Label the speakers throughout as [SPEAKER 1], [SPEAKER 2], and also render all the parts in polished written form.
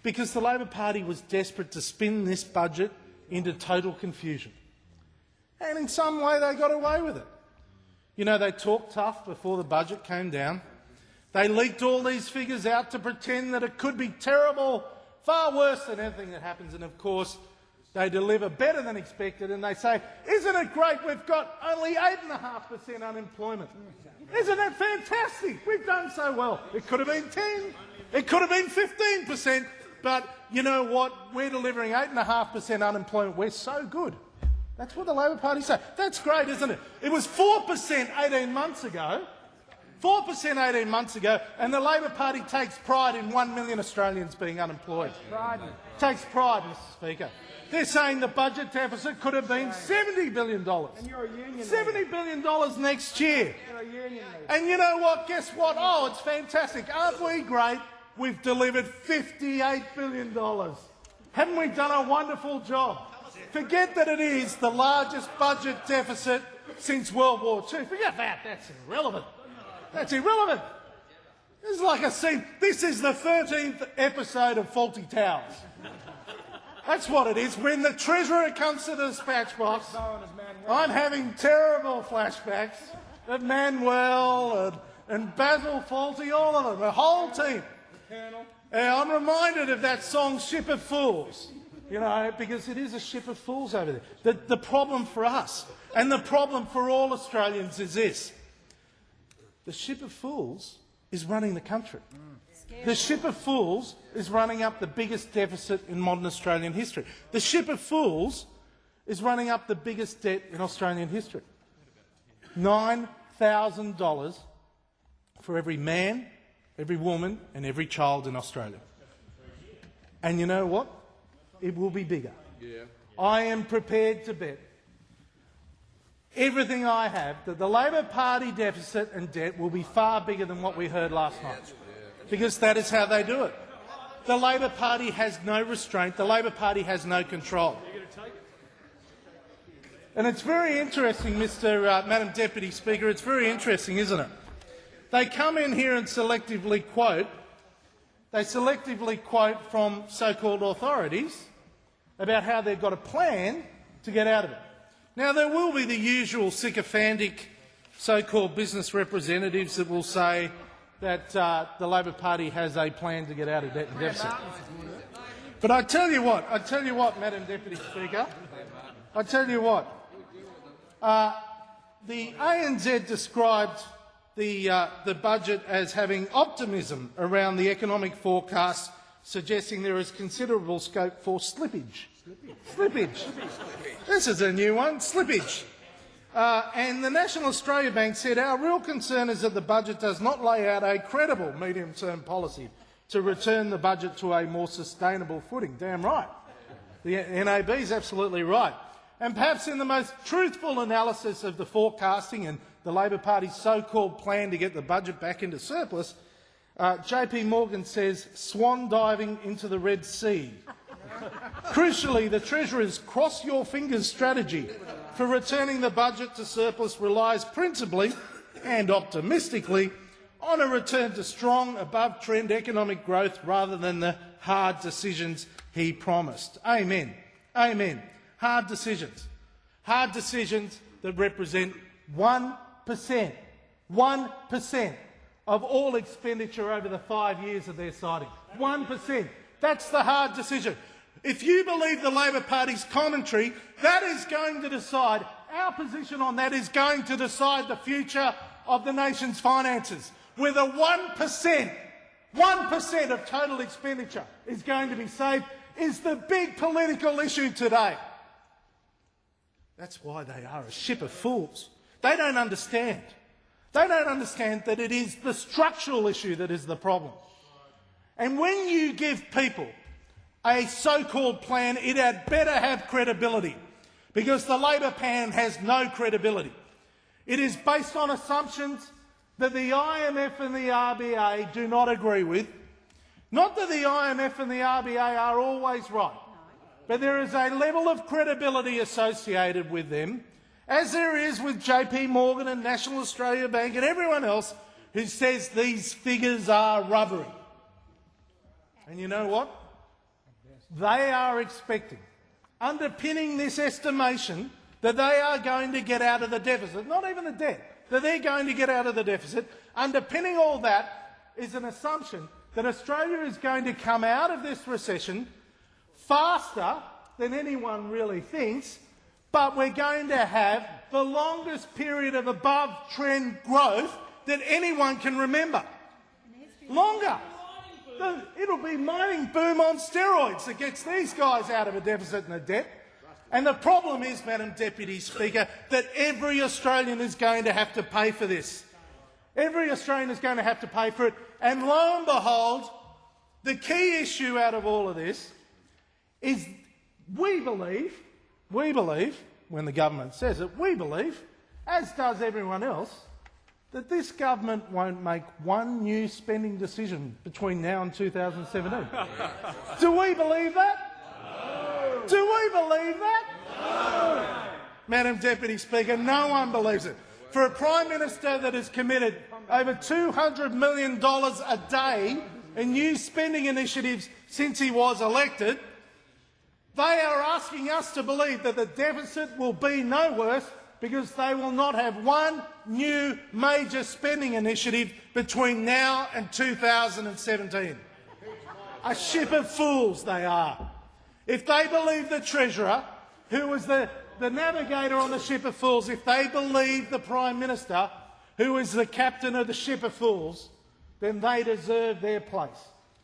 [SPEAKER 1] because the Labor Party was desperate to spin this budget into total confusion. And in some way they got away with it. You know, they talked tough before the budget came down. They leaked all these figures out to pretend that it could be terrible, far worse than anything that happens. And of course, they deliver better than expected and they say, isn't it great we've got only 8.5% unemployment? Isn't that fantastic? We've done so well. It could have been 10, it could have been 15%, but you know what? We're delivering 8.5% unemployment. We're so good. That's what the Labor Party say. That's great, isn't it? It was 4% 18 months ago. 4% 18 months ago, and the Labor Party takes pride in 1 million Australians being unemployed. Takes pride, Mr Speaker. They're saying the budget deficit could have been $70 billion.
[SPEAKER 2] And you're a union
[SPEAKER 1] $70 billion next year.
[SPEAKER 2] You're a union leader.
[SPEAKER 1] And you know what? Guess what? Oh, it's fantastic. Aren't we great? We've delivered $58 billion. Haven't we done a wonderful job? Forget that it is the largest budget deficit since World War II. Forget that. That's irrelevant. That's irrelevant. This is like a scene. This is the 13th episode of Fawlty Towers. That's what it is. When the Treasurer comes to the dispatch box, I'm having terrible flashbacks of Manuel and Basil Fawlty, all of them, the whole team. I'm reminded of that song, Ship of Fools, you know, because it is a ship of fools over there. The problem for us and the problem for all Australians is this. The ship of fools is running the country. The ship of fools is running up the biggest deficit in modern Australian history. The ship of fools is running up the biggest debt in Australian history. $9,000 for every man, every woman and every child in Australia. And you know what? It will be bigger. Yeah. I am prepared to bet everything I have that the Labor Party deficit and debt will be far bigger than what we heard last night, because that is how they do it. The Labor Party has no restraint. The Labor Party has no control. And it's very interesting, Madam Deputy Speaker, it's very interesting, isn't it? They come in here and selectively quote from so-called authorities about how they've got a plan to get out of it. Now, there will be the usual sycophantic so-called business representatives that will say that the Labor Party has a plan to get out of debt and deficit. But I tell you what, Madam Deputy Speaker, I tell you what, the ANZ described the budget as having optimism around the economic forecast, suggesting there is considerable scope for slippage. Slippage. This is a new one, slippage. And the National Australia Bank said, our real concern is that the budget does not lay out a credible medium-term policy to return the budget to a more sustainable footing. Damn right. The NAB is absolutely right. And perhaps in the most truthful analysis of the forecasting and the Labor Party's so-called plan to get the budget back into surplus, JP Morgan says swan diving into the Red Sea. Crucially, the Treasurer's cross-your-fingers strategy for returning the budget to surplus relies principally and optimistically on a return to strong, above-trend economic growth rather than the hard decisions he promised. Amen. Amen. Hard decisions. Hard decisions that represent 1%. 1% of all expenditure over the 5 years of their citing. 1%. That's the hard decision. If you believe the Labor Party's commentary, that is going to decide, our position on that is going to decide the future of the nation's finances. Whether 1% of total expenditure is going to be saved is the big political issue today. That's why they are a ship of fools. They don't understand. They don't understand that it is the structural issue that is the problem. And when you give people a so-called plan, it had better have credibility, because the Labor plan has no credibility. It is based on assumptions that the IMF and the RBA do not agree with. Not that the IMF and the RBA are always right, but there is a level of credibility associated with them, as there is with JP Morgan and National Australia Bank and everyone else who says these figures are rubbery. And you know what? they are expecting, underpinning this estimation, that they are going to get out of the deficit, not even the debt, that they're going to get out of the deficit. Underpinning all that is an assumption that Australia is going to come out of this recession faster than anyone really thinks, but we're going to have the longest period of above-trend growth that anyone can remember. Longer. It'll be mining boom on steroids that gets these guys out of a deficit and a debt. And the problem is, Madam Deputy Speaker, that every Australian is going to have to pay for this. Every Australian is going to have to pay for it. And lo and behold, the key issue out of all of this is we believe, when the government says it, we believe, as does everyone else, that this government won't make one new spending decision between now and 2017. Do we believe that? No. Do we believe that? No. Madam Deputy Speaker, no one believes it. For a Prime Minister that has committed over $200 million a day in new spending initiatives since he was elected, they are asking us to believe that the deficit will be no worse because they will not have one new major spending initiative between now and 2017. A ship of fools they are. If they believe the Treasurer, who was the navigator on the ship of fools, if they believe the Prime Minister, who is the captain of the ship of fools, then they deserve their place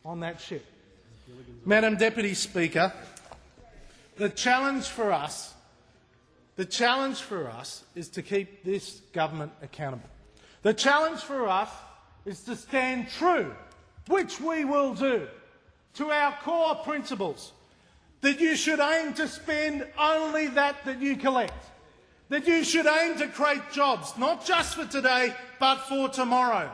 [SPEAKER 1] on that ship. Madam Deputy Speaker, the challenge for us is to keep this government accountable. The challenge for us is to stand true, which we will do, to our core principles, that you should aim to spend only that you collect, that you should aim to create jobs, not just for today, but for tomorrow,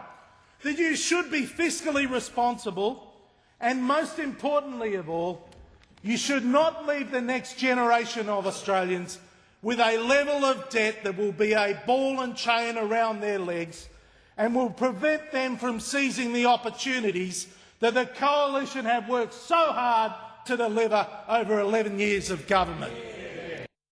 [SPEAKER 1] that you should be fiscally responsible, and most importantly of all, you should not leave the next generation of Australians with a level of debt that will be a ball and chain around their legs and will prevent them from seizing the opportunities that the Coalition have worked so hard to deliver over 11 years of government.